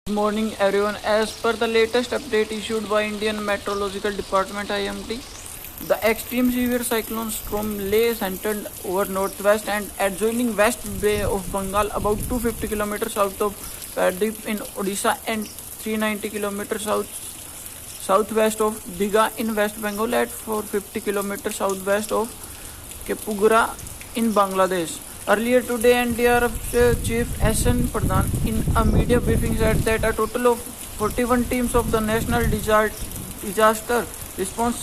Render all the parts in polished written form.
Good morning everyone. As per the latest update issued by Indian Meteorological Department (IMD), the extreme severe cyclone storm lay centered over northwest and adjoining West Bay of Bengal about 250 kilometers south of Paradip in Odisha and 390 kilometers southwest of Digha in West Bengal at 450 kilometers southwest of Kepugura in Bangladesh. Earlier today, NDRF Chief S.N. Pradhan in a media briefing said that a total of 41 teams of the National Disaster Response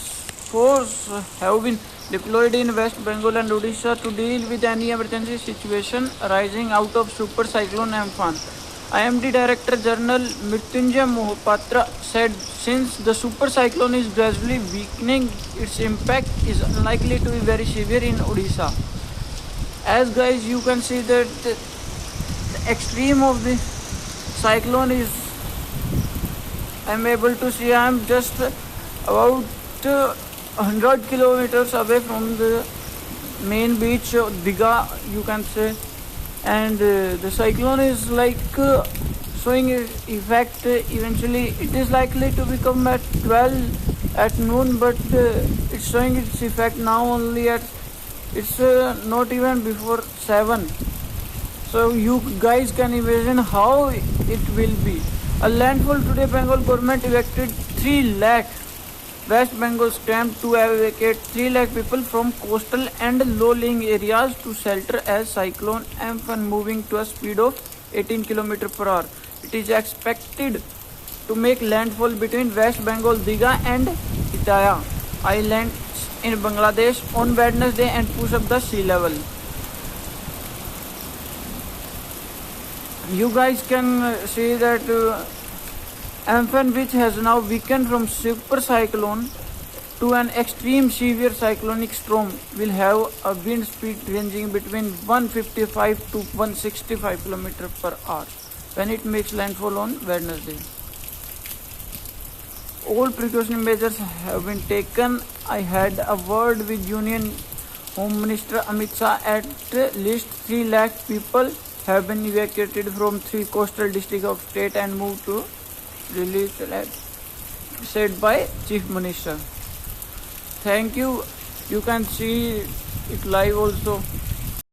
Force have been deployed in West Bengal and Odisha to deal with any emergency situation arising out of Super Cyclone Amphan. IMD Director General Mrityunjay Mohapatra said since the super cyclone is gradually weakening, its impact is unlikely to be very severe in Odisha. As guys, you can see that the extreme of the cyclone is, I'm able to see, I'm just about 100 kilometers away from the main beach of Digha, you can say, and the cyclone is like showing effect. Eventually it is likely to become at 12 at noon, but it's showing its effect now only at it's not even before 7. So you guys can imagine how it will be. A landfall today, Bengal government evacuated 3 lakh. West Bengal stamped to evacuate 3 lakh people from coastal and low-lying areas to shelter as cyclone Amphan moving to a speed of 18 km per hour. It is expected to make landfall between West Bengal, Digha and Hitaya Islands in Bangladesh on Wednesday and push up the sea level. You guys can see that Amphan, which has now weakened from super cyclone to an extreme severe cyclonic storm, will have a wind speed ranging between 155 to 165 km per hour when it makes landfall on Wednesday. All precautionary measures have been taken. I had a word with Union Home Minister Amit Shah. At least 3 lakh people have been evacuated from 3 coastal districts of state and moved to relief, said by Chief Minister. Thank you. You can see it live also.